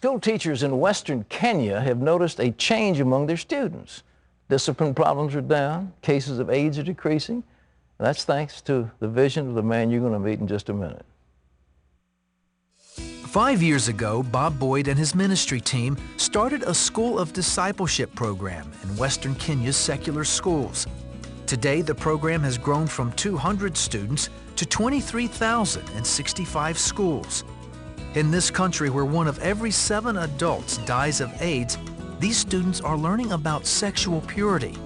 School teachers in Western Kenya have noticed a change among their students. Discipline problems are down, cases of AIDS are decreasing. That's thanks to the vision of the man you're going to meet in just a minute. 5 years ago, Bob Boyd and his ministry team started a School of Discipleship program in Western Kenya's secular schools. Today, the program has grown from 200 students to 23,065 schools. In this country where 1 of every 7 adults dies of AIDS, these students are learning about sexual purity.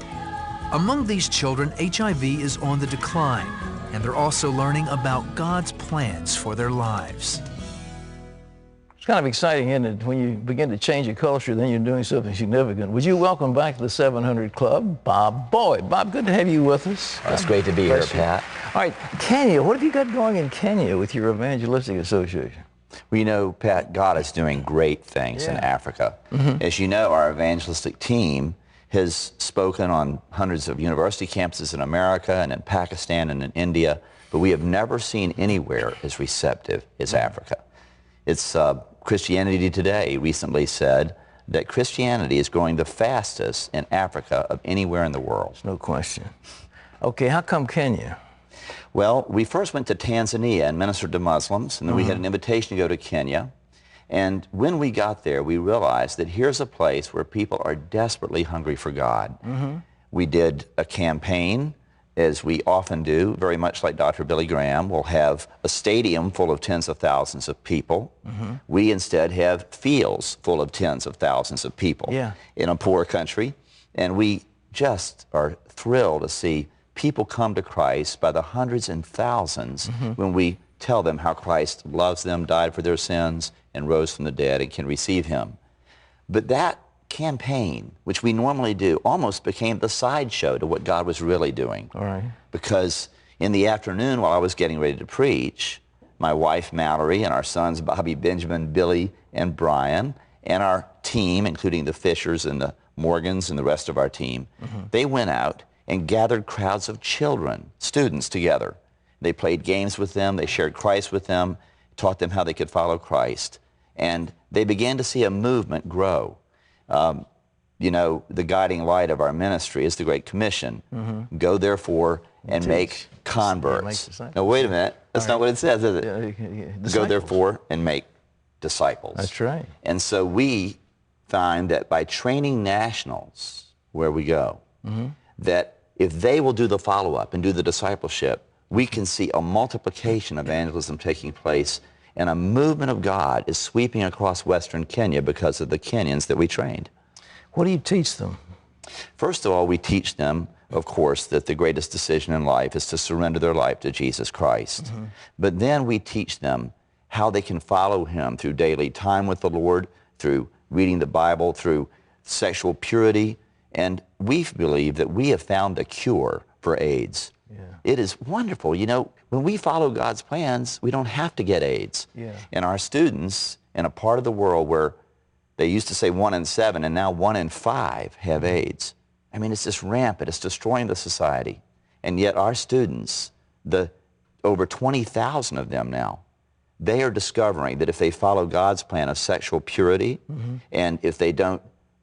Among these children, HIV is on the decline, and they're also learning about God's plans for their lives. It's kind of exciting, isn't it? When you begin to change a culture, then you're doing something significant. Would you welcome back to the 700 Club, Bob Boyd. Bob, good to have you with us. It's great to be here, Pat. All right, Kenya, what have you got going in Kenya with your evangelistic association? Well, you know, Pat, God is doing great things in Africa. As you know, our evangelistic team has spoken on hundreds of university campuses in America and in Pakistan and in India, but we have never seen anywhere as receptive as Africa. It's Christianity Today recently said that Christianity is growing the fastest in Africa of anywhere in the world. No question. Okay, how come Kenya? Well, we first went to Tanzania and ministered to Muslims, and then we had an invitation to go to Kenya. And when we got there, we realized that here's a place where people are desperately hungry for God. We did a campaign, as we often do, very much like Dr. Billy Graham. We'll have a stadium full of tens of thousands of people. We instead have fields full of tens of thousands of people in a poor country. And we just are thrilled to see people come to Christ by the hundreds and thousands when we tell them how Christ loves them, died for their sins, and rose from the dead and can receive him. But that campaign, which we normally do, almost became the sideshow to what God was really doing. Because in the afternoon, while I was getting ready to preach, my wife Mallory and our sons Bobby, Benjamin, Billy, and Brian, and our team, including the Fishers and the Morgans and the rest of our team, they went out and gathered crowds of children, students together. They played games with them, they shared Christ with them, taught them how they could follow Christ. And they began to see a movement grow. You know, the guiding light of our ministry is the Great Commission. Go therefore and make converts. Now wait a minute, that's not what it says, is it? Go therefore and make disciples. That's right. And so we find that by training nationals where we go, that if they will do the follow-up and do the discipleship, we can see a multiplication of evangelism taking place, and a movement of God is sweeping across Western Kenya because of the Kenyans that we trained. What do you teach them? First of all, we teach them, of course, that the greatest decision in life is to surrender their life to Jesus Christ. But then we teach them how they can follow him through daily time with the Lord, through reading the Bible, through sexual purity, and we believe that we have found a cure for AIDS. It is wonderful. You know, when we follow God's plans, we don't have to get AIDS. And our students in a part of the world where they used to say 1 in 7 and now 1 in 5 have AIDS. I mean, it's just rampant. It's destroying the society. And yet our students, the over 20,000 of them now, they are discovering that if they follow God's plan of sexual purity, and if they don't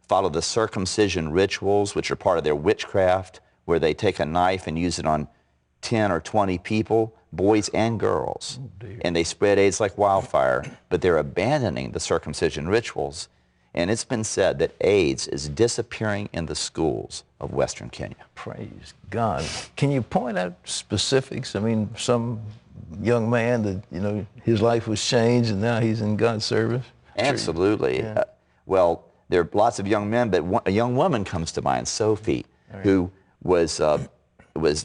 follow the circumcision rituals, which are part of their witchcraft, where they take a knife and use it on 10 or 20 people, boys and girls, and they spread AIDS like wildfire, but they're abandoning the circumcision rituals. And it's been said that AIDS is disappearing in the schools of Western Kenya. Praise God. Can you point out specifics? I mean, some young man that, you know, his life was changed and now he's in God's service? Absolutely. Well, there are lots of young men, but a young woman comes to mind, Sophie, who was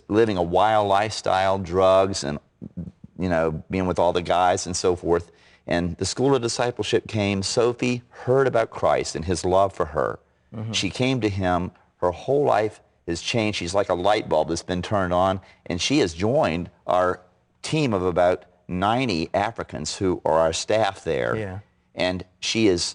living a wild lifestyle, drugs, and, you know, being with all the guys and so forth. And the School of Discipleship came. Sophie heard about Christ and his love for her. She came to him. Her whole life has changed. She's like a light bulb that's been turned on. And she has joined our team of about 90 Africans who are our staff there. And she is,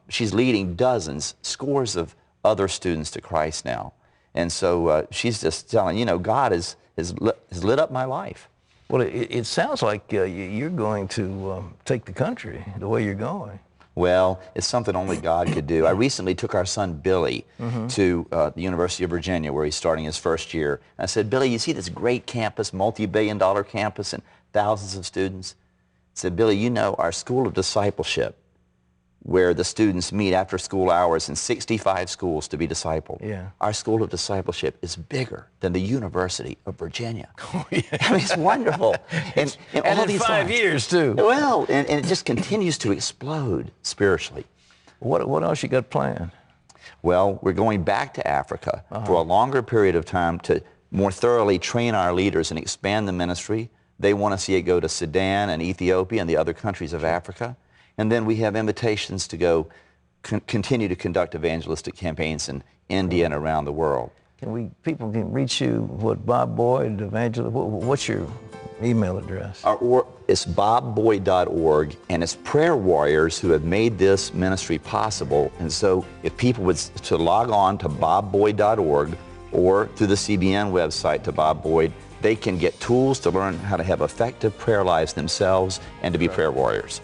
she's leading dozens, scores of other students to Christ now. And so she's just telling, you know, God has lit up my life. Well, it sounds like you're going to take the country the way you're going. Well, it's something only God could do. I recently took our son Billy to the University of Virginia, where he's starting his first year. And I said, Billy, you see this great campus, multi-billion-dollar campus and thousands of students? I said, Billy, you know our School of Discipleship, where the students meet after school hours in 65 schools to be discipled. Yeah. Our School of Discipleship is bigger than the University of Virginia. Oh, yeah. I mean, it's wonderful. And all in these 5 years, too. Well, and it just continues to explode spiritually. What else you got planned? Well, we're going back to Africa for a longer period of time to more thoroughly train our leaders and expand the ministry. They want to see it go to Sudan and Ethiopia and the other countries of Africa. And then we have invitations to go continue to conduct evangelistic campaigns in India and around the world. People can reach you, what, Bob Boyd, evangelist, what's your email address? It's bobboyd.org, and it's prayer warriors who have made this ministry possible. And so if people would to log on to bobboyd.org or through the CBN website to Bob Boyd, they can get tools to learn how to have effective prayer lives themselves and to be prayer warriors.